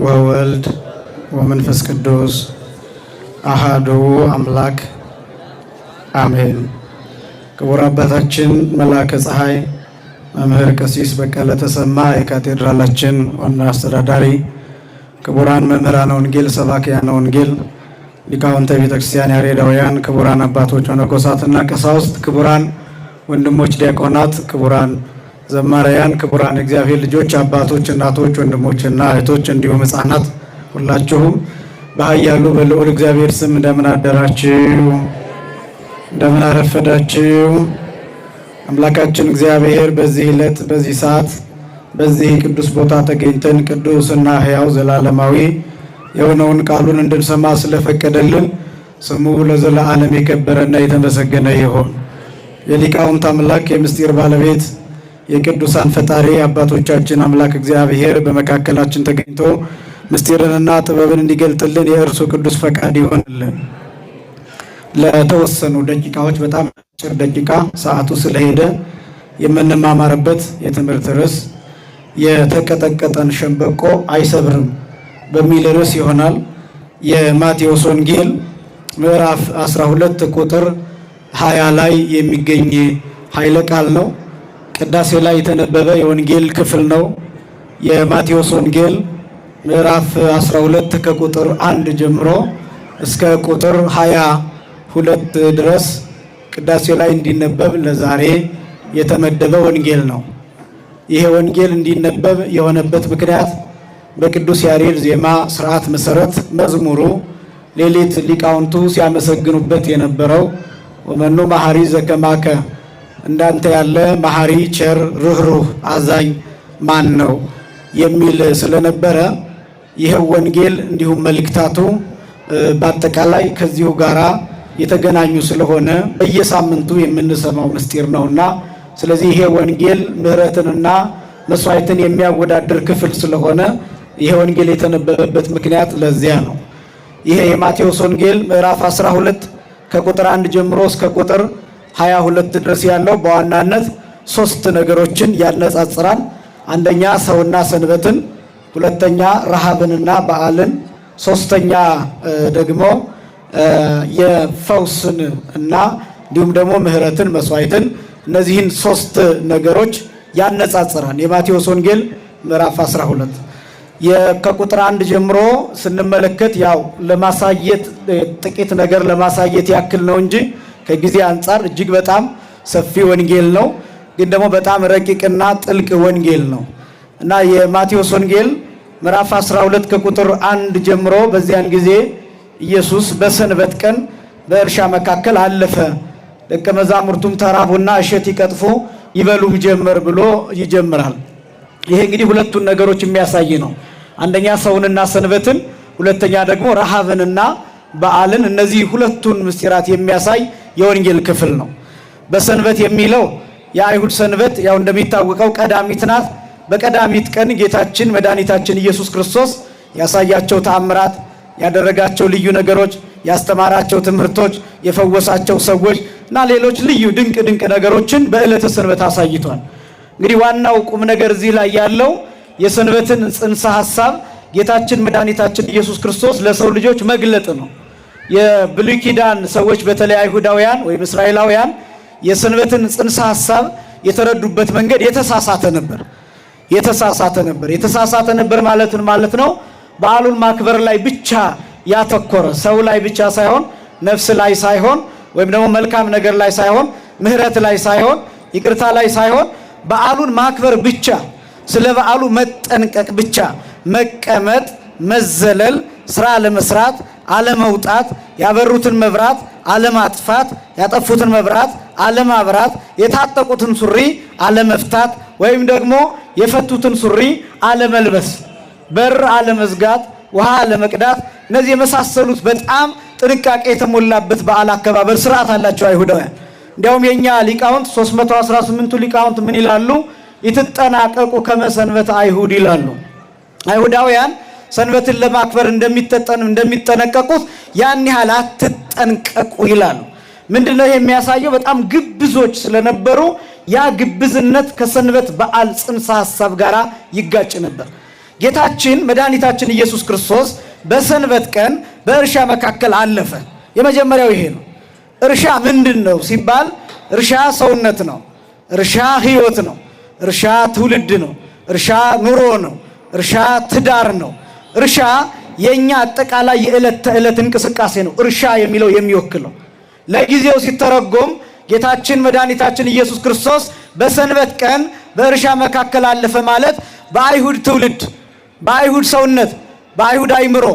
ወወልድ ወመንፈስ ቅዱስ አሐዱ አምላክ አሜን። ክቡር አባታችን መልአከ ፀሐይ መምህር ቀሲስ በቀለ ተሰማ የካቴድራላችን ዋና አስተዳዳሪ፣ ክቡራን መምህራነ ወንጌል፣ ሰባክያነ ወንጌል፣ ሊቃውንተ ቤተክርስቲያን ያሬዳውያን፣ ክቡራን አባቶች መነኮሳትና ቀሳውስት፣ ክቡራን ወንድሞች ዲያቆናት፣ ክቡራን ዘማሪያን፣ ክቡራን እግዚአብሔር ልጆች፣ አባቶች፣ እናቶች፣ ወንድሞችና እህቶች እንዲሁም ሕፃናት ሁላችሁም በኃያሉ በልዑል እግዚአብሔር ስም እንደምን አደራችሁ? እንደምን አረፈዳችሁ? አምላካችን እግዚአብሔር በዚህ ዕለት በዚህ ሰዓት በዚህ ቅዱስ ቦታ ተገኝተን ቅዱስና ሕያው ዘላለማዊ የሆነውን ቃሉን እንድንሰማ ስለፈቀደልን ስሙ ለዘላለም የከበረና የተመሰገነ ይሁን። የሊቃውንት አምላክ የምስጢር ባለቤት የቅዱሳን ፈጣሪ አባቶቻችን አምላክ እግዚአብሔር በመካከላችን ተገኝቶ ምስጢርንና ጥበብን እንዲገልጥልን የእርሱ ቅዱስ ፈቃድ ይሆንልን። ለተወሰኑ ደቂቃዎች በጣም አጭር ደቂቃ ሰዓቱ ስለሄደ የምንማማርበት የትምህርት ርዕስ የተቀጠቀጠን ሸምበቆ አይሰብርም በሚል ርዕስ ይሆናል። የማቴዎስ ወንጌል ምዕራፍ 12 ቁጥር 20 ላይ የሚገኝ ኃይለ ቃል ነው። ቅዳሴ ላይ የተነበበ የወንጌል ክፍል ነው። የማቴዎስ ወንጌል ምዕራፍ 12 ከቁጥር 1 ጀምሮ እስከ ቁጥር 22 ድረስ ቅዳሴ ላይ እንዲነበብ ለዛሬ የተመደበ ወንጌል ነው። ይሄ ወንጌል እንዲነበብ የሆነበት ምክንያት በቅዱስ ያሬድ ዜማ ስርዓት መሰረት መዝሙሩ ሌሊት ሊቃውንቱ ሲያመሰግኑበት የነበረው ወመኑ መሐሪ ዘከማከ፣ እንዳንተ ያለ መሐሪ ቸር ርኅሩህ አዛኝ ማን ነው የሚል ስለነበረ ይህ ወንጌል እንዲሁም መልእክታቱ በአጠቃላይ ከዚሁ ጋራ የተገናኙ ስለሆነ በየሳምንቱ የምንሰማው ምስጢር ነውና፣ ስለዚህ ይሄ ወንጌል ምሕረትንና መስዋዕትን የሚያወዳድር ክፍል ስለሆነ ይሄ ወንጌል የተነበበበት ምክንያት ለዚያ ነው። ይሄ የማቴዎስ ወንጌል ምዕራፍ 12 ከቁጥር 1 ጀምሮ እስከ ቁጥር 22 ድረስ ያለው በዋናነት 3 ነገሮችን ያነጻጽራል። አንደኛ ሰውና ሰንበትን፣ ሁለተኛ ረሃብንና በዓልን፣ ሶስተኛ ደግሞ የፈውስን እና እንዲሁም ደግሞ ምሕረትን መስዋዕትን፣ እነዚህን 3 ነገሮች ያነጻጽራል የማቴዎስ ወንጌል ምዕራፍ 12። ከቁጥር 1 ጀምሮ ስንመለከት ያው ለማሳየት ጥቂት ነገር ለማሳየት ያክል ነው እንጂ ከጊዜ አንጻር እጅግ በጣም ሰፊ ወንጌል ነው። ግን ደግሞ በጣም ረቂቅና ጥልቅ ወንጌል ነው እና የማቴዎስ ወንጌል ምዕራፍ 12 ከቁጥር 1 ጀምሮ በዚያን ጊዜ ኢየሱስ በሰንበት ቀን በእርሻ መካከል አለፈ፣ ደቀ መዛሙርቱም ተራቡና እሸት ይቀጥፉ ይበሉም ጀመር ብሎ ይጀምራል። ይሄ እንግዲህ ሁለቱን ነገሮች የሚያሳይ ነው። አንደኛ ሰውንና ሰንበትን፣ ሁለተኛ ደግሞ ረሃብንና በዓልን። እነዚህ ሁለቱን ምስጢራት የሚያሳይ የወንጌል ክፍል ነው። በሰንበት የሚለው የአይሁድ ሰንበት ያው እንደሚታወቀው ቀዳሚት ናት። በቀዳሚት ቀን ጌታችን መድኃኒታችን ኢየሱስ ክርስቶስ ያሳያቸው ተአምራት፣ ያደረጋቸው ልዩ ነገሮች፣ ያስተማራቸው ትምህርቶች፣ የፈወሳቸው ሰዎች እና ሌሎች ልዩ ድንቅ ድንቅ ነገሮችን በዕለተ ሰንበት አሳይቷል። እንግዲህ ዋናው ቁም ነገር እዚህ ላይ ያለው የሰንበትን ጽንሰ ሐሳብ ጌታችን መድኃኒታችን ኢየሱስ ክርስቶስ ለሰው ልጆች መግለጥ ነው። የብሉይ ኪዳን ሰዎች በተለይ አይሁዳውያን ወይም እስራኤላውያን የሰንበትን ጽንሰ ሐሳብ የተረዱበት መንገድ የተሳሳተ ነበር። የተሳሳተ ነበር ማለት ነው። በዓሉን ማክበር ላይ ብቻ ያተኮረ፣ ሰው ላይ ብቻ ሳይሆን፣ ነፍስ ላይ ሳይሆን፣ ወይም ደግሞ መልካም ነገር ላይ ሳይሆን፣ ምሕረት ላይ ሳይሆን፣ ይቅርታ ላይ ሳይሆን በዓሉን ማክበር ብቻ፣ ስለ በዓሉ መጠንቀቅ ብቻ፣ መቀመጥ፣ መዘለል፣ ስራ ለመስራት አለመውጣት፣ ያበሩትን መብራት አለማጥፋት፣ ያጠፉትን መብራት አለማብራት፣ የታጠቁትን ሱሪ አለመፍታት ወይም ደግሞ የፈቱትን ሱሪ አለመልበስ፣ በር አለመዝጋት፣ ውሃ አለመቅዳት፣ እነዚህ የመሳሰሉት በጣም ጥንቃቄ የተሞላበት በዓል አከባበር ስርዓት አላቸው አይሁዳውያን። እንዲያውም የኛ ሊቃውንት 318ቱ ሊቃውንት ምን ይላሉ? ይትጠናቀቁ ከመሰንበት አይሁድ ይላሉ። አይሁዳውያን ሰንበትን ለማክበር እንደሚጠነቀቁት ያን ያህል አትጠንቀቁ ይላሉ። ምንድነው የሚያሳየው? በጣም ግብዞች ስለነበሩ ያ ግብዝነት ከሰንበት በዓል ጽንሰ ሐሳብ ጋር ይጋጭ ነበር። ጌታችን መድኃኒታችን ኢየሱስ ክርስቶስ በሰንበት ቀን በእርሻ መካከል አለፈ። የመጀመሪያው ይሄ ነው። እርሻ ምንድነው ሲባል እርሻ ሰውነት ነው። እርሻ ሕይወት ነው። እርሻ ትውልድ ነው። እርሻ ኑሮ ነው። እርሻ ትዳር ነው። እርሻ የኛ አጠቃላይ የዕለት ተዕለት እንቅስቃሴ ነው። እርሻ የሚለው የሚወክለው ለጊዜው ሲተረጎም ጌታችን መድኃኒታችን ኢየሱስ ክርስቶስ በሰንበት ቀን በእርሻ መካከል አለፈ ማለት በአይሁድ ትውልድ፣ በአይሁድ ሰውነት፣ በአይሁድ አይምሮ፣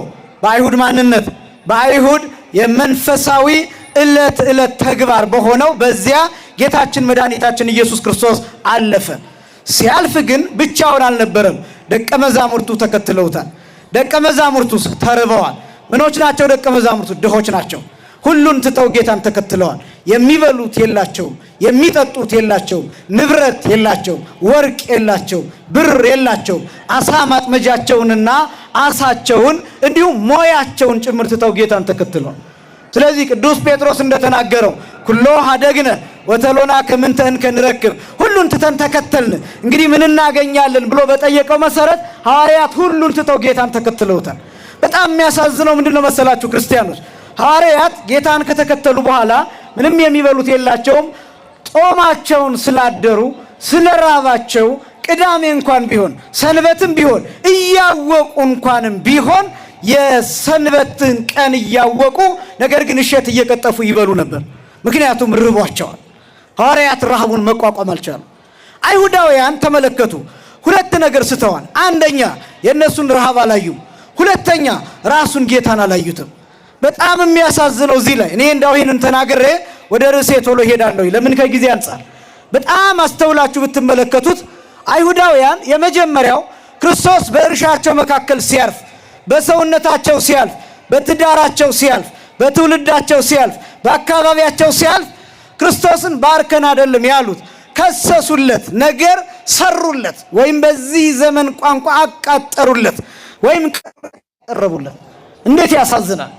በአይሁድ ማንነት፣ በአይሁድ የመንፈሳዊ ዕለት ዕለት ተግባር በሆነው በዚያ ጌታችን መድኃኒታችን ኢየሱስ ክርስቶስ አለፈ። ሲያልፍ ግን ብቻውን አልነበረም። ደቀ መዛሙርቱ ተከትለውታል። ደቀ መዛሙርቱ ተርበዋል። ምኖች ናቸው? ደቀ መዛሙርቱ ድሆች ናቸው። ሁሉን ትተው ጌታን ተከትለዋል። የሚበሉት የላቸውም፣ የሚጠጡት የላቸውም፣ ንብረት የላቸውም፣ ወርቅ የላቸውም፣ ብር የላቸውም። አሳ ማጥመጃቸውንና አሳቸውን እንዲሁም ሞያቸውን ጭምር ትተው ጌታን ተከትለዋል። ስለዚህ ቅዱስ ጴጥሮስ እንደተናገረው ኩሎ ሀደግነ ወተሎና ከምንተ እንከ ንረክብ፣ ሁሉን ትተን ተከተልን እንግዲህ ምን እናገኛለን ብሎ በጠየቀው መሰረት ሐዋርያት ሁሉን ትተው ጌታን ተከትለውታል። በጣም የሚያሳዝነው ምንድነው መሰላችሁ ክርስቲያኖች? ሐዋርያት ጌታን ከተከተሉ በኋላ ምንም የሚበሉት የላቸውም። ጦማቸውን ስላደሩ ስለራባቸው ቅዳሜ እንኳን ቢሆን ሰንበትም ቢሆን እያወቁ እንኳንም ቢሆን የሰንበትን ቀን እያወቁ ነገር ግን እሸት እየቀጠፉ ይበሉ ነበር። ምክንያቱም ርቧቸዋል። ሐዋርያት ረሃቡን መቋቋም አልቻሉ። አይሁዳውያን ተመለከቱ፣ ሁለት ነገር ስተዋል። አንደኛ የእነሱን ረሃብ አላዩም። ሁለተኛ ራሱን ጌታን አላዩትም። በጣም የሚያሳዝነው እዚህ ላይ እኔ እንዳው ይሄንን ተናግሬ ወደ ርዕሴ ቶሎ ሄዳለሁ። ለምን ከጊዜ አንፃር በጣም አስተውላችሁ ብትመለከቱት አይሁዳውያን የመጀመሪያው ክርስቶስ በእርሻቸው መካከል ሲያልፍ፣ በሰውነታቸው ሲያልፍ፣ በትዳራቸው ሲያልፍ፣ በትውልዳቸው ሲያልፍ፣ በአካባቢያቸው ሲያልፍ ክርስቶስን ባርከን አይደለም ያሉት፣ ከሰሱለት፣ ነገር ሰሩለት፣ ወይም በዚህ ዘመን ቋንቋ አቃጠሩለት ወይም ቀረቡለት። እንዴት ያሳዝናል!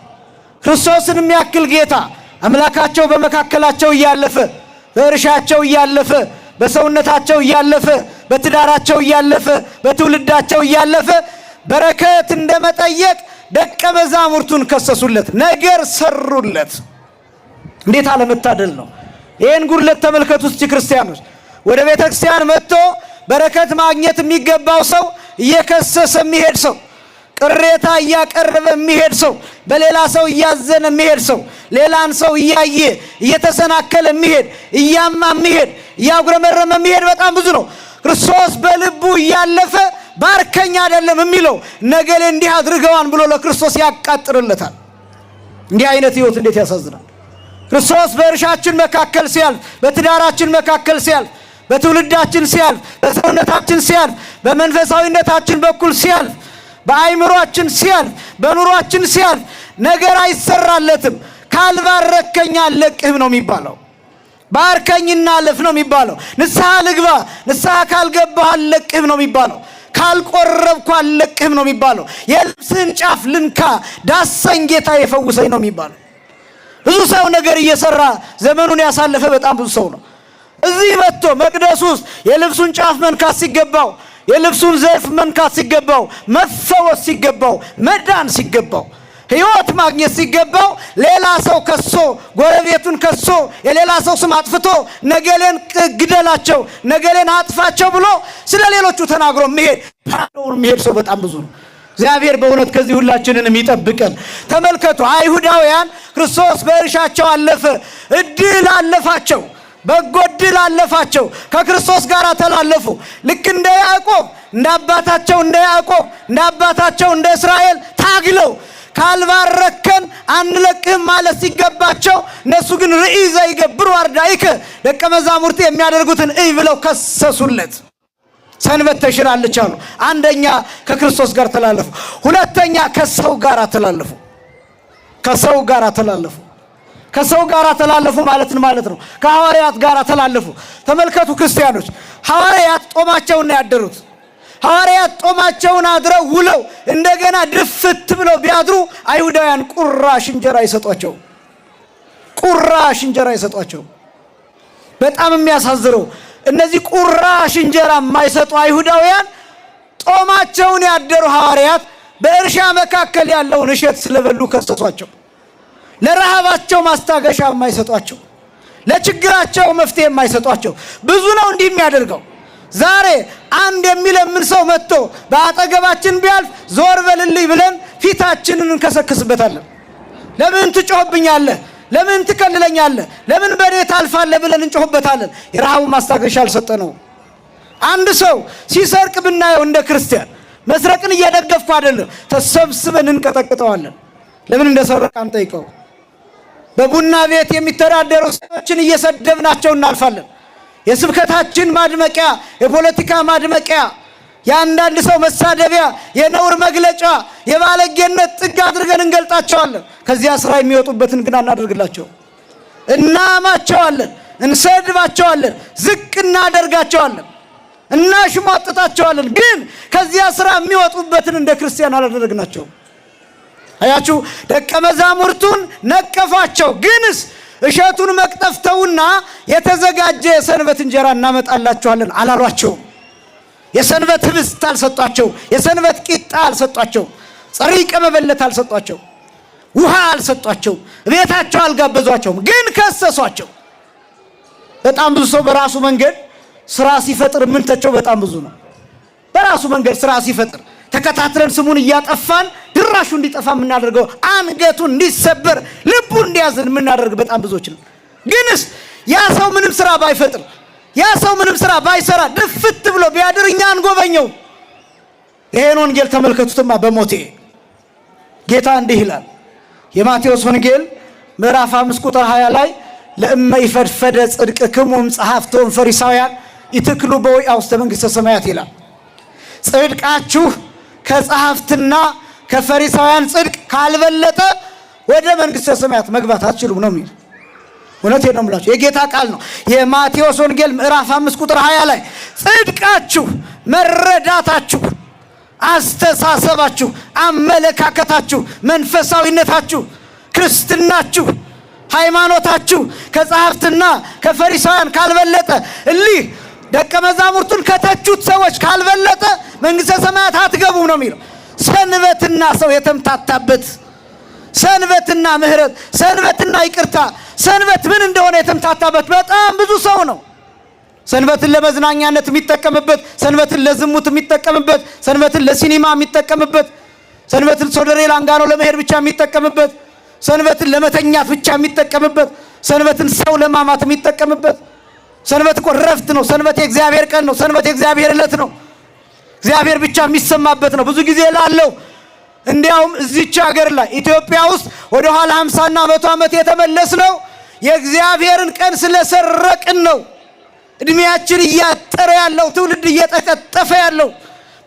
ክርስቶስን የሚያክል ጌታ አምላካቸው በመካከላቸው እያለፈ፣ በእርሻቸው እያለፈ፣ በሰውነታቸው እያለፈ፣ በትዳራቸው እያለፈ፣ በትውልዳቸው እያለፈ በረከት እንደመጠየቅ ደቀ መዛሙርቱን ከሰሱለት፣ ነገር ሰሩለት። እንዴት አለመታደል ነው! ይህን ጉድለት ተመልከቱ እስቲ ክርስቲያኖች። ወደ ቤተ ክርስቲያን መጥቶ በረከት ማግኘት የሚገባው ሰው እየከሰሰ የሚሄድ ሰው፣ ቅሬታ እያቀረበ የሚሄድ ሰው፣ በሌላ ሰው እያዘነ የሚሄድ ሰው፣ ሌላን ሰው እያየ እየተሰናከለ የሚሄድ፣ እያማ የሚሄድ፣ እያጉረመረመ የሚሄድ በጣም ብዙ ነው። ክርስቶስ በልቡ እያለፈ ባርከኝ አይደለም የሚለው ነገሌ እንዲህ አድርገዋን ብሎ ለክርስቶስ ያቃጥርለታል። እንዲህ አይነት ህይወት እንዴት ያሳዝናል! ክርስቶስ በእርሻችን መካከል ሲያልፍ፣ በትዳራችን መካከል ሲያልፍ፣ በትውልዳችን ሲያልፍ፣ በሰውነታችን ሲያልፍ፣ በመንፈሳዊነታችን በኩል ሲያልፍ፣ በአይምሮአችን ሲያልፍ፣ በኑሯችን ሲያልፍ ነገር አይሰራለትም። ካልባረከኝ አልለቅህም ነው የሚባለው። ባርከኝና አለፍ ነው የሚባለው። ንስሐ ልግባ፣ ንስሐ ካልገባህ አልለቅህም ነው የሚባለው። ካልቆረብኩ አልለቅህም ነው የሚባለው። የልብስህን ጫፍ ልንካ፣ ዳሰኝ ጌታ የፈውሰኝ ነው የሚባለው። ብዙ ሰው ነገር እየሰራ ዘመኑን ያሳለፈ በጣም ብዙ ሰው ነው። እዚህ መጥቶ መቅደስ ውስጥ የልብሱን ጫፍ መንካት ሲገባው፣ የልብሱን ዘርፍ መንካት ሲገባው፣ መፈወስ ሲገባው፣ መዳን ሲገባው፣ ሕይወት ማግኘት ሲገባው ሌላ ሰው ከሶ፣ ጎረቤቱን ከሶ፣ የሌላ ሰው ስም አጥፍቶ ነገሌን ግደላቸው፣ ነገሌን አጥፋቸው ብሎ ስለ ሌሎቹ ተናግሮ መሄድ ሰው በጣም ብዙ ነው። እግዚአብሔር በእውነት ከዚህ ሁላችንንም ይጠብቀን። ተመልከቱ፣ አይሁዳውያን ክርስቶስ በእርሻቸው አለፈ፣ እድል አለፋቸው፣ በጎ እድል አለፋቸው፣ ከክርስቶስ ጋር ተላለፉ። ልክ እንደ ያዕቆብ፣ እንደ አባታቸው እንደ ያዕቆብ፣ እንደ አባታቸው እንደ እስራኤል ታግለው ካልባረከን አንለቅህም ማለት ሲገባቸው እነሱ ግን ርኢ ዘይገብሩ አርዳኢከ፣ ደቀ መዛሙርት የሚያደርጉትን እይ ብለው ከሰሱለት። ሰንበት ተሽራለች አሉ። አንደኛ ከክርስቶስ ጋር ተላለፉ፣ ሁለተኛ ከሰው ጋር ተላለፉ። ከሰው ጋር ተላለፉ። ከሰው ጋር ተላለፉ ማለት ነው ከሐዋርያት ጋር ተላለፉ። ተመልከቱ ክርስቲያኖች፣ ሐዋርያት ጦማቸውን ያደሩት። ሐዋርያት ጦማቸውን አድረው ውለው እንደገና ድፍት ብለው ቢያድሩ አይሁዳውያን ቁራሽ እንጀራ ይሰጧቸው፣ ቁራሽ እንጀራ ይሰጧቸው። በጣም የሚያሳዝነው እነዚህ ቁራሽ እንጀራ የማይሰጡ አይሁዳውያን ጦማቸውን ያደሩ ሐዋርያት በእርሻ መካከል ያለውን እሸት ስለበሉ ከሰሷቸው። ለረሃባቸው ማስታገሻ የማይሰጧቸው፣ ለችግራቸው መፍትሄ የማይሰጧቸው ብዙ ነው እንዲህ የሚያደርገው። ዛሬ አንድ የሚለምን ሰው መጥቶ በአጠገባችን ቢያልፍ ዞር በልልኝ ብለን ፊታችንን እንከሰክስበታለን። ለምን ትጮህብኛለህ? ለምን ትከልለኛለህ? ለምን በኔ ታልፋለህ? ብለን እንጮህበታለን። የረሃቡ ማስታገሻ አልሰጠነው። አንድ ሰው ሲሰርቅ ብናየው እንደ ክርስቲያን መስረቅን እየደገፍኩ አይደለም፣ ተሰብስበን እንቀጠቅጠዋለን። ለምን እንደሰረቀ አንጠይቀው። በቡና ቤት የሚተዳደሩ ሰዎችን እየሰደብናቸው እናልፋለን። የስብከታችን ማድመቂያ፣ የፖለቲካ ማድመቂያ፣ የአንዳንድ ሰው መሳደቢያ፣ የነውር መግለጫ፣ የባለጌነት ጥግ አድርገን እንገልጣቸዋለን። ከዚያ ስራ የሚወጡበትን ግን አናደርግላቸው። እናማቸዋለን፣ እንሰድባቸዋለን፣ ዝቅ እናደርጋቸዋለን፣ እናሽሟጥጣቸዋለን። ግን ከዚያ ስራ የሚወጡበትን እንደ ክርስቲያን አላደረግናቸው። አያችሁ፣ ደቀ መዛሙርቱን ነቀፏቸው። ግንስ እሸቱን መቅጠፍተውና የተዘጋጀ የሰንበት እንጀራ እናመጣላችኋለን አላሏቸውም። የሰንበት ህብስት አልሰጧቸው፣ የሰንበት ቂጣ አልሰጧቸው፣ ጸሪቀ መበለት አልሰጧቸው፣ ውሃ አልሰጧቸው፣ ቤታቸው አልጋበዟቸውም። ግን ከሰሷቸው። በጣም ብዙ ሰው በራሱ መንገድ ስራ ሲፈጥር ምንተቸው በጣም ብዙ ነው። በራሱ መንገድ ስራ ሲፈጥር ተከታትለን ስሙን እያጠፋን ድራሹ እንዲጠፋ የምናደርገው፣ አንገቱ እንዲሰበር ልቡ እንዲያዝን የምናደርግ በጣም ብዙዎች ነው። ግንስ ያ ሰው ምንም ስራ ባይፈጥር፣ ያ ሰው ምንም ስራ ባይሰራ ድፍት ብሎ ቢያድር እኛ አንጎበኘው። ይሄን ወንጌል ተመልከቱትማ። በሞቴ ጌታ እንዲህ ይላል። የማቴዎስ ወንጌል ምዕራፍ 5 ቁጥር 20 ላይ ለእመ ይፈድፈደ ጽድቅክሙ እምጸሐፍቶሙ ፈሪሳውያን ይትክሉ በወይአ ውስተ መንግሥተ ሰማያት ይላል። ጽድቃችሁ ከጸሐፍትና ከፈሪሳውያን ጽድቅ ካልበለጠ ወደ መንግሥተ ሰማያት መግባት አትችሉም ነው የሚል። እውነቴን ነው የምላችሁ፣ የጌታ ቃል ነው። የማቴዎስ ወንጌል ምዕራፍ 5 ቁጥር 20 ላይ ጽድቃችሁ፣ መረዳታችሁ፣ አስተሳሰባችሁ፣ አመለካከታችሁ፣ መንፈሳዊነታችሁ፣ ክርስትናችሁ፣ ሃይማኖታችሁ ከጸሐፍትና ከፈሪሳውያን ካልበለጠ፣ እሊህ ደቀ መዛሙርቱን ከተቹት ሰዎች ካልበለጠ መንግሥተ ሰማያት አትገቡም ነው የሚለው። ሰንበትና ሰው የተምታታበት፣ ሰንበትና ምህረት፣ ሰንበትና ይቅርታ፣ ሰንበት ምን እንደሆነ የተምታታበት በጣም ብዙ ሰው ነው። ሰንበትን ለመዝናኛነት የሚጠቀምበት፣ ሰንበትን ለዝሙት የሚጠቀምበት፣ ሰንበትን ለሲኒማ የሚጠቀምበት፣ ሰንበትን ሶደሬ ላንጋኖ ለመሄድ ብቻ የሚጠቀምበት፣ ሰንበትን ለመተኛት ብቻ የሚጠቀምበት፣ ሰንበትን ሰው ለማማት የሚጠቀምበት። ሰንበት እኮ ረፍት ነው። ሰንበት የእግዚአብሔር ቀን ነው። ሰንበት የእግዚአብሔር ዕለት ነው። እግዚአብሔር ብቻ የሚሰማበት ነው። ብዙ ጊዜ ላለው እንዲያውም እዚች ሀገር ላይ ኢትዮጵያ ውስጥ ወደ ኋላ 50 እና 100 ዓመት የተመለስ ነው የእግዚአብሔርን ቀን ስለሰረቅን ነው። እድሜያችን እያጠረ ያለው፣ ትውልድ እየተቀጠፈ ያለው፣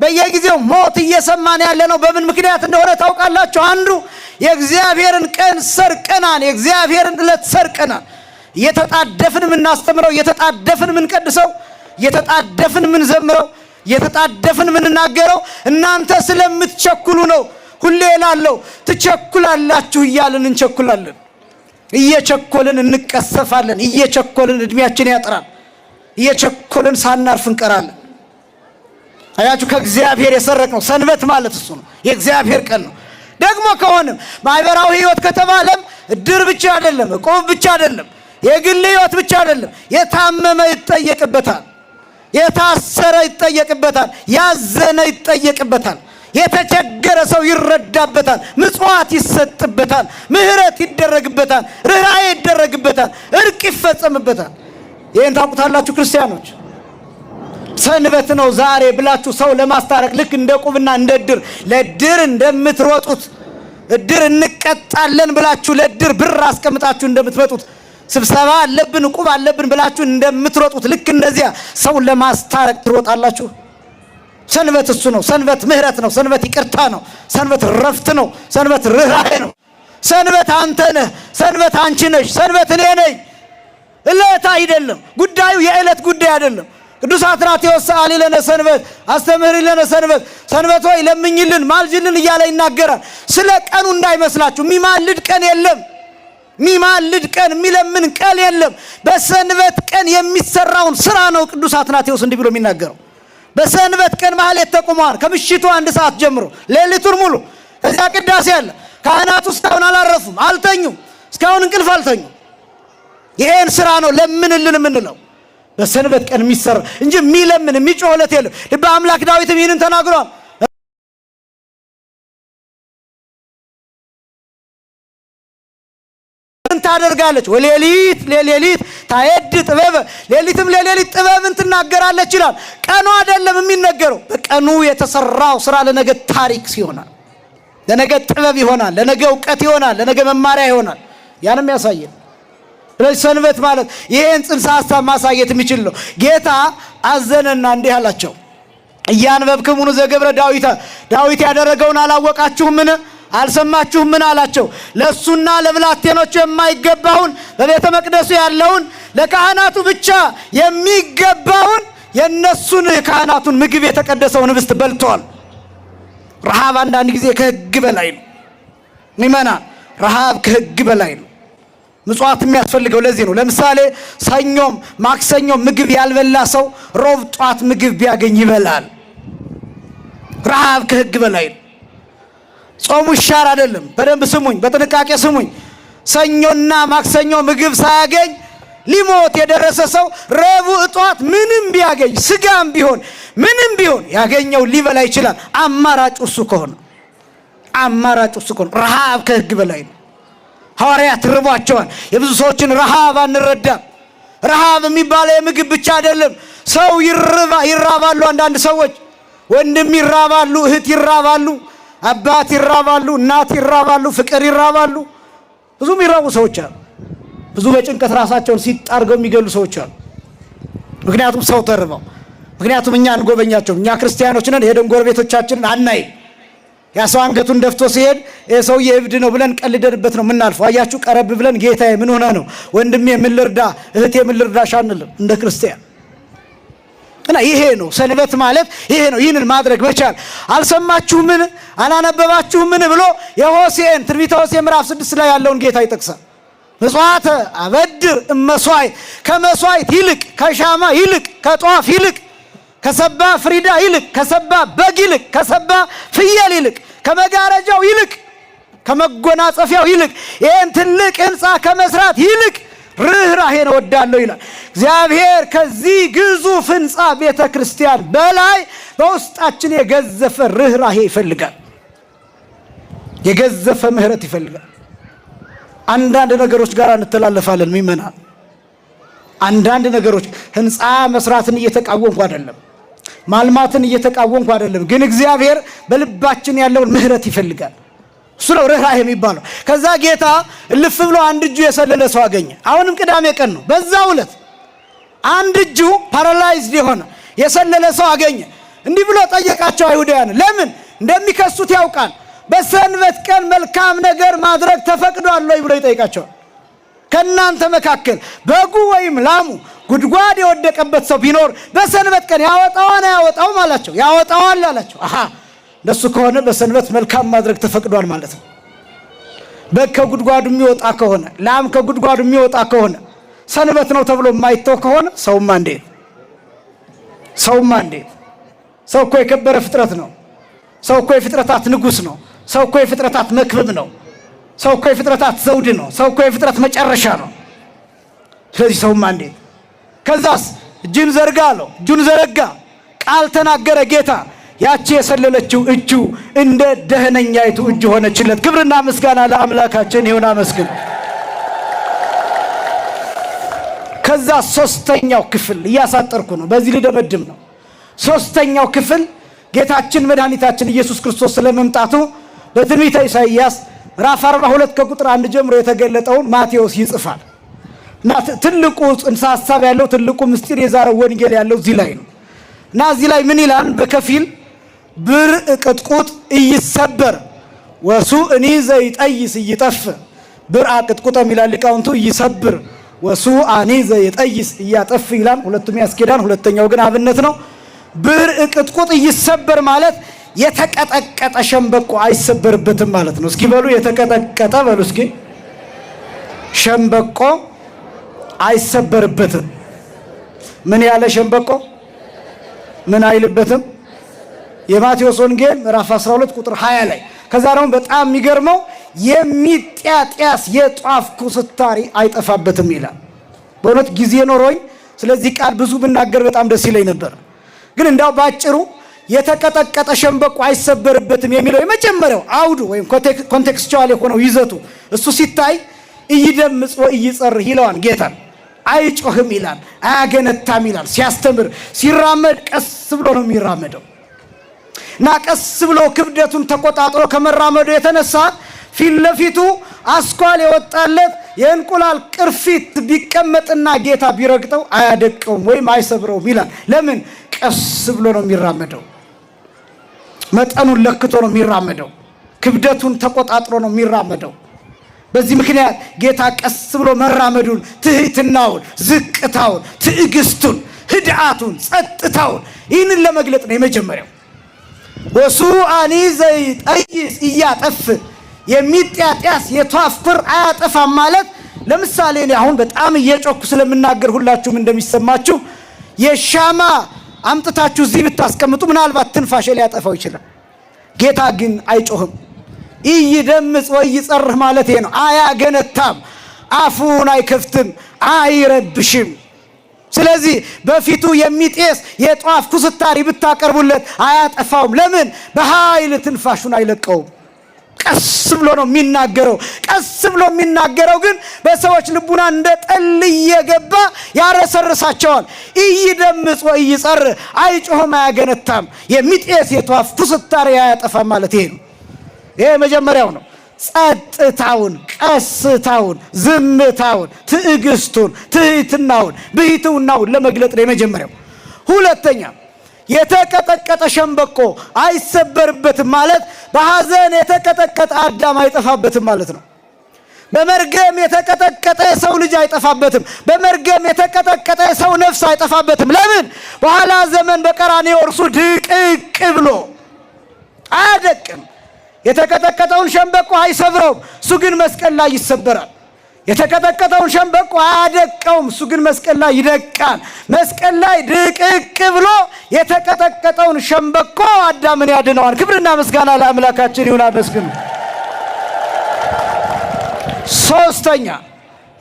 በየጊዜው ሞት እየሰማን ያለ ነው። በምን ምክንያት እንደሆነ ታውቃላችሁ? አንዱ የእግዚአብሔርን ቀን ሰርቀናል። የእግዚአብሔርን ዕለት ሰርቀናል። እየተጣደፍን የምናስተምረው፣ እየተጣደፍን የምንቀድሰው፣ እየተጣደፍን የምንዘምረው፣ እየተጣደፍን የምንናገረው እናንተ ስለምትቸኩሉ ነው። ሁሌ እላለሁ ትቸኩላላችሁ እያልን እንቸኩላለን። እየቸኮልን እንቀሰፋለን። እየቸኮልን እድሜያችን ያጥራል። እየቸኮልን ሳናርፍ እንቀራለን። አያችሁ፣ ከእግዚአብሔር የሰረቅነው ሰንበት ማለት እሱ ነው። የእግዚአብሔር ቀን ነው። ደግሞ ከሆነም ማህበራዊ ህይወት ከተባለም እድር ብቻ አይደለም፣ እቁብ ብቻ አይደለም፣ የግል ህይወት ብቻ አይደለም። የታመመ ይጠየቅበታል፣ የታሰረ ይጠየቅበታል፣ ያዘነ ይጠየቅበታል፣ የተቸገረ ሰው ይረዳበታል፣ ምጽዋት ይሰጥበታል፣ ምህረት ይደረግበታል፣ ርኅራኄ ይደረግበታል፣ እርቅ ይፈጸምበታል። ይህን ታውቁታላችሁ ክርስቲያኖች። ሰንበት ነው ዛሬ ብላችሁ ሰው ለማስታረቅ ልክ እንደ ቁብና እንደ እድር ለእድር እንደምትሮጡት እድር እንቀጣለን ብላችሁ ለእድር ብር አስቀምጣችሁ እንደምትመጡት ስብሰባ አለብን ቁብ አለብን ብላችሁ እንደምትሮጡት ልክ እንደዚያ ሰው ለማስታረቅ ትሮጣላችሁ። ሰንበት እሱ ነው። ሰንበት ምህረት ነው። ሰንበት ይቅርታ ነው። ሰንበት ረፍት ነው። ሰንበት ርኅራኄ ነው። ሰንበት አንተ ነህ። ሰንበት አንቺ ነሽ። ሰንበት እኔ ነኝ። ዕለት አይደለም ጉዳዩ፣ የዕለት ጉዳይ አይደለም። ቅዱስ አትናቴዎስ ሰአሊ ለነ ሰንበት አስተምህሪ ለነ ሰንበት፣ ሰንበት ሆይ ለምኝልን ማልጅልን እያለ ይናገራል። ስለ ቀኑ እንዳይመስላችሁ። የሚማልድ ቀን የለም። የሚማልድ ቀን የሚለምን ቀን የለም። በሰንበት ቀን የሚሰራውን ስራ ነው ቅዱስ አትናቴዎስ እንዲህ ብሎ የሚናገረው። በሰንበት ቀን ማህሌት ተቆመዋል። ከምሽቱ 1 ሰዓት ጀምሮ ሌሊቱን ሙሉ እዛ ቅዳሴ አለ። ካህናቱ እስካሁን አላረፉም፣ አልተኙም፣ እስካሁን እንቅልፍ አልተኙም። ይሄን ስራ ነው ለምንልን የምንለው በሰንበት ቀን የሚሰራ እንጂ የሚለምን የሚጮህለት የለም። ልበ አምላክ ዳዊትም ይህንን ተናግሯል። ታደርጋለች ወሌሊት ለሌሊት ታየድ ጥበብ ሌሊትም ለሌሊት ጥበብን ትናገራለች ይላል። ቀኑ አይደለም የሚነገረው፣ በቀኑ የተሰራው ስራ ለነገ ታሪክ ይሆናል፣ ለነገ ጥበብ ይሆናል፣ ለነገ ዕውቀት ይሆናል፣ ለነገ መማሪያ ይሆናል። ያንም ያሳየን። ስለዚህ ሰንበት ማለት ይሄን ጽንሰ ሐሳብ ማሳየት የሚችል ነው። ጌታ አዘነና እንዲህ አላቸው፣ እያንበብክሙ ዘገብረ ዳዊት ያደረገውን አላወቃችሁምን? አልሰማችሁምን አላቸው። ለሱና ለብላቴኖቹ የማይገባውን በቤተ መቅደሱ ያለውን ለካህናቱ ብቻ የሚገባውን የነሱን ካህናቱን ምግብ የተቀደሰውን ህብስት በልተዋል። ረሃብ አንዳንድ ጊዜ ከህግ በላይ ነው። ምእመናን ረሃብ ከህግ በላይ ነው። ምጽዋት የሚያስፈልገው ለዚህ ነው። ለምሳሌ ሰኞም ማክሰኞም ምግብ ያልበላ ሰው ሮብ ጧት ምግብ ቢያገኝ ይበላል። ረሃብ ከህግ በላይ ነው። ጾሙ ይሻር አይደለም። በደንብ ስሙኝ፣ በጥንቃቄ ስሙኝ። ሰኞና ማክሰኞ ምግብ ሳያገኝ ሊሞት የደረሰ ሰው ረቡዕ ጧት ምንም ቢያገኝ ስጋም ቢሆን ምንም ቢሆን ያገኘው ሊበላ ይችላል። አማራጭ እሱ ከሆነ ረሃብ ከህግ በላይ ነው። ሐዋርያት ርቧቸዋል። የብዙ ሰዎችን ረሃብ አንረዳም። ረሃብ የሚባለው የምግብ ብቻ አይደለም። ሰው ይራባሉ። አንዳንድ ሰዎች ወንድም ይራባሉ፣ እህት ይራባሉ፣ አባት ይራባሉ፣ እናት ይራባሉ፣ ፍቅር ይራባሉ። ብዙ የሚራቡ ሰዎች አሉ። ብዙ በጭንቀት ራሳቸውን ሲጣርገው የሚገሉ ሰዎች አሉ። ምክንያቱም ሰው ተርበው፣ ምክንያቱም እኛ እንጎበኛቸው። እኛ ክርስቲያኖች ነን፣ ሄደን ጎረቤቶቻችንን አናይም። ያ ሰው አንገቱን ደፍቶ ሲሄድ ሰውዬ እብድ ነው ብለን ቀልደንበት ነው የምናልፈው። አያችሁ፣ ቀረብ ብለን ጌታዬ ምን ሆነ ነው፣ ወንድሜ ምን ልርዳ፣ እህቴ ምን ልርዳሽ አንልም እንደ ክርስቲያን። እና ይሄ ነው ሰንበት ማለት ይሄ ነው። ይህንን ማድረግ መቻል። አልሰማችሁምን አላነበባችሁምን ብሎ የሆሴዕን ትንቢተ ሆሴዕ ምዕራፍ 6 ላይ ያለውን ጌታ ይጠቅሳል። ምጽዋተ አበድር እመስዋዕት፣ ከመስዋዕት ይልቅ ከሻማ ይልቅ ከጧፍ ይልቅ ከሰባ ፍሪዳ ይልቅ ከሰባ በግ ይልቅ ከሰባ ፍየል ይልቅ ከመጋረጃው ይልቅ ከመጎናጸፊያው ይልቅ ይህን ትልቅ ህንፃ ከመስራት ይልቅ ርኅራኄን እወዳለሁ ይላል እግዚአብሔር። ከዚህ ግዙፍ ህንፃ ቤተ ክርስቲያን በላይ በውስጣችን የገዘፈ ርኅራኄ ይፈልጋል፣ የገዘፈ ምህረት ይፈልጋል። አንዳንድ ነገሮች ጋር እንተላለፋለን ምእመናን። አንዳንድ ነገሮች ህንፃ መስራትን እየተቃወምኩ አይደለም፣ ማልማትን እየተቃወምኩ አይደለም። ግን እግዚአብሔር በልባችን ያለውን ምህረት ይፈልጋል። እሱ ነው ርኅራኄ የሚባለው። ከዛ ጌታ እልፍ ብሎ አንድ እጁ የሰለለ ሰው አገኘ። አሁንም ቅዳሜ ቀን ነው። በዛው ዕለት አንድ እጁ ፓራላይዝድ የሆነ የሰለለ ሰው አገኘ። እንዲህ ብሎ ጠየቃቸው አይሁዳውያን። ለምን እንደሚከሱት ያውቃል። በሰንበት ቀን መልካም ነገር ማድረግ ተፈቅዷል ወይ ብሎ ይጠይቃቸዋል። ከእናንተ መካከል በጉ ወይም ላሙ ጉድጓድ የወደቀበት ሰው ቢኖር በሰንበት ቀን ያወጣዋል አያወጣውም አላቸው። ያወጣዋል አላቸው። አሃ እንደሱ ከሆነ በሰንበት መልካም ማድረግ ተፈቅዷል ማለት ነው። በግ ከጉድጓዱ የሚወጣ ከሆነ ላም ከጉድጓዱ የሚወጣ ከሆነ ሰንበት ነው ተብሎ የማይተው ከሆነ ሰውማ እንዴት! ሰው እኮ የከበረ ፍጥረት ነው። ሰው እኮ የፍጥረታት ንጉሥ ነው። ሰው እኮ የፍጥረታት መክብብ ነው። ሰው እኮ የፍጥረታት ዘውድ ነው። ሰው እኮ የፍጥረት መጨረሻ ነው። ስለዚህ ሰውማ እንዴት! ከዛስ እጅን ዘርጋ አለው። እጁን ዘረጋ፣ ቃል ተናገረ ጌታ። ያቺ የሰለለችው እጁ እንደ ደህነኛይቱ እጅ ሆነችለት። ክብርና ምስጋና ለአምላካችን ይሁን። አመስግን። ከዛ ሶስተኛው ክፍል እያሳጠርኩ ነው፣ በዚህ ልደመድም ነው። ሶስተኛው ክፍል ጌታችን መድኃኒታችን ኢየሱስ ክርስቶስ ስለመምጣቱ በትንቢተ ኢሳይያስ ምዕራፍ 42 ከቁጥር 1 ጀምሮ የተገለጠውን ማቴዎስ ይጽፋል። እና ትልቁ ጽንሰ ሐሳብ ያለው ትልቁ ምስጢር የዛሬው ወንጌል ያለው እዚህ ላይ ነው። እና እዚህ ላይ ምን ይላል? በከፊል ብርዕ ቅጥቁጥ እይሰበር ወሱእኒ ዘይጠይስ እይጠፍ። ብርዕ ቅጥቁጥ የሚላል ሊቃውንቱ እይሰብር ወሱአኒ ዘይጠይስ እያጠፍ ይላል። ሁለቱም ያስኬዳል፣ ሁለተኛው ግን አብነት ነው። ብርዕ ቅጥቁጥ እይሰበር ማለት የተቀጠቀጠ ሸምበቆ አይሰበርበትም ማለት ነው። እስኪ በሉ የተቀጠቀጠ በሉ እስኪ። ሸምበቆ አይሰበርበትም። ምን ያለ ሸምበቆ? ምን አይልበትም? የማቴዎስ ወንጌል ምዕራፍ 12 ቁጥር 20 ላይ። ከዛ ደግሞ በጣም የሚገርመው የሚጢያጢያስ የጧፍ ኩስታሪ አይጠፋበትም ይላል። በእውነት ጊዜ ኖሮኝ ስለዚህ ቃል ብዙ ብናገር በጣም ደስ ይለኝ ነበር። ግን እንዳው ባጭሩ የተቀጠቀጠ ሸምበቆ አይሰበርበትም የሚለው የመጀመሪያው አውዱ ወይም ኮንቴክስቹዋል የሆነው ይዘቱ እሱ ሲታይ እይደምጽ ወእይጸርህ ይለዋል ጌታ። አይጮህም ይላል፣ አያገነታም ይላል። ሲያስተምር ሲራመድ ቀስ ብሎ ነው የሚራመደው እና ቀስ ብሎ ክብደቱን ተቆጣጥሮ ከመራመዱ የተነሳ ፊት ለፊቱ አስኳል የወጣለት የእንቁላል ቅርፊት ቢቀመጥና ጌታ ቢረግጠው አያደቀውም ወይም አይሰብረውም ይላል። ለምን? ቀስ ብሎ ነው የሚራመደው። መጠኑን ለክቶ ነው የሚራመደው። ክብደቱን ተቆጣጥሮ ነው የሚራመደው። በዚህ ምክንያት ጌታ ቀስ ብሎ መራመዱን፣ ትህትናውን፣ ዝቅታውን፣ ትዕግስቱን፣ ህድአቱን፣ ጸጥታውን ይህንን ለመግለጥ ነው የመጀመሪያው። ወሱአኒ ዘይጠይስ እያጠፍ የሚጢያጢያስ የጧፍ ክር አያጠፋም ማለት ለምሳሌ እኔ አሁን በጣም እየጮኩ ስለምናገር ሁላችሁም እንደሚሰማችሁ የሻማ አምጥታችሁ እዚህ ብታስቀምጡ ምናልባት ትንፋሽ ሊያጠፋው ይችላል። ጌታ ግን አይጮህም። ይደምጽ ወይጸርህ ማለት ነው። አያገነታም፣ አፉን አይከፍትም፣ አይረብሽም። ስለዚህ በፊቱ የሚጤስ የጧፍ ኩስታሪ ብታቀርቡለት አያጠፋውም። ለምን? በኃይል ትንፋሹን አይለቀውም። ቀስ ብሎ ነው የሚናገረው። ቀስ ብሎ የሚናገረው ግን በሰዎች ልቡና እንደ ጠል እየገባ ያረሰርሳቸዋል። ይደምጽ ወይጸርህ አይጮህም፣ አያገነታም፣ የሚጤስ የጧፍ ኩስታሪ አያጠፋም ማለት ይሄ ነው። ይሄ መጀመሪያው ነው። ጸጥታውን፣ ቀስታውን፣ ዝምታውን፣ ትዕግስቱን፣ ትህትናውን፣ ብሕትውናውን ለመግለጥ ነው የመጀመሪያው። ሁለተኛ የተቀጠቀጠ ሸምበቆ አይሰበርበትም ማለት በሐዘን የተቀጠቀጠ አዳም አይጠፋበትም ማለት ነው። በመርገም የተቀጠቀጠ የሰው ልጅ አይጠፋበትም። በመርገም የተቀጠቀጠ የሰው ነፍስ አይጠፋበትም። ለምን? በኋላ ዘመን በቀራንዮ እርሱ ድቅቅ ብሎ አያደቅም። የተቀጠቀጠውን ሸምበቆ አይሰብረውም፣ እሱ ግን መስቀል ላይ ይሰበራል። የተቀጠቀጠውን ሸምበቆ አያደቀውም፣ እሱ ግን መስቀል ላይ ይደቃል። መስቀል ላይ ድቅቅ ብሎ የተቀጠቀጠውን ሸምበቆ አዳምን ያድነዋል። ክብርና ምስጋና ለአምላካችን ይሁን። አመስግኑ። ሶስተኛ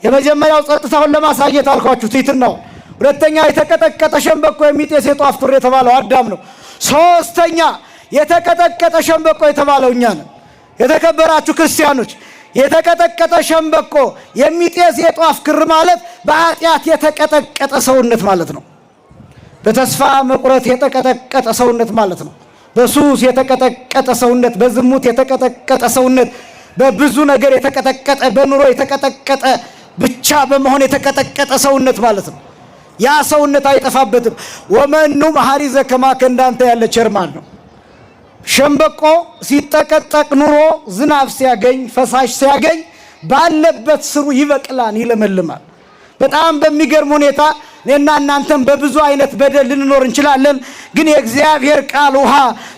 የመጀመሪያው ጸጥታውን ለማሳየት አልኳችሁ ትሕትናው። ሁለተኛ የተቀጠቀጠ ሸምበቆ የሚጤስ የጧፍ ክር የተባለው አዳም ነው። ሶስተኛ የተቀጠቀጠ ሸምበቆ የተባለው እኛ ነን። የተከበራችሁ ክርስቲያኖች የተቀጠቀጠ ሸምበቆ የሚጤስ የጧፍ ክር ማለት በኃጢአት የተቀጠቀጠ ሰውነት ማለት ነው። በተስፋ መቁረጥ የተቀጠቀጠ ሰውነት ማለት ነው። በሱስ የተቀጠቀጠ ሰውነት፣ በዝሙት የተቀጠቀጠ ሰውነት፣ በብዙ ነገር የተቀጠቀጠ፣ በኑሮ የተቀጠቀጠ፣ ብቻ በመሆን የተቀጠቀጠ ሰውነት ማለት ነው። ያ ሰውነት አይጠፋበትም። ወመኑ መሐሪ ዘከማከ እንዳንተ ያለ ቸርማን ነው። ሸምበቆ ሲጠቀጠቅ ኑሮ ዝናብ ሲያገኝ ፈሳሽ ሲያገኝ ባለበት ስሩ ይበቅላል፣ ይለመልማል። በጣም በሚገርም ሁኔታ እኔና እናንተም በብዙ አይነት በደል ልንኖር እንችላለን። ግን የእግዚአብሔር ቃል ውሃ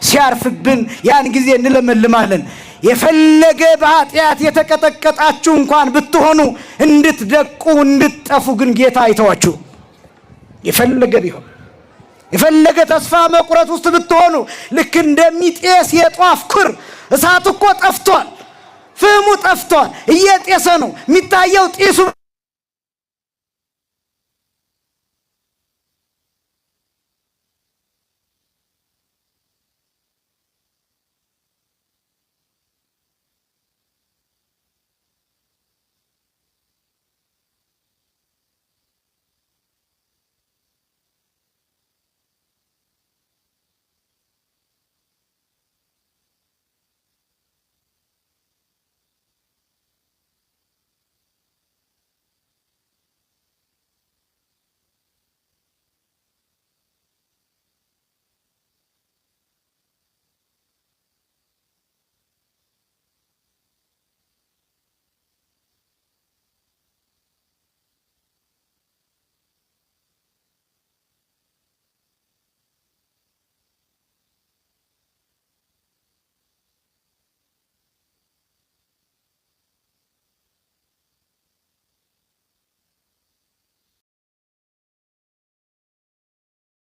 ሲያርፍብን ያን ጊዜ እንለመልማለን። የፈለገ በኃጢአት የተቀጠቀጣችሁ እንኳን ብትሆኑ እንድትደቁ እንድትጠፉ ግን ጌታ አይተዋችሁ። የፈለገ ቢሆን የፈለገ ተስፋ መቁረጥ ውስጥ ብትሆኑ ልክ እንደሚጤስ የጧፍ ክር እሳት እኮ ጠፍቷል፣ ፍሙ ጠፍቷል፣ እየጤሰ ነው የሚታየው ጢሱ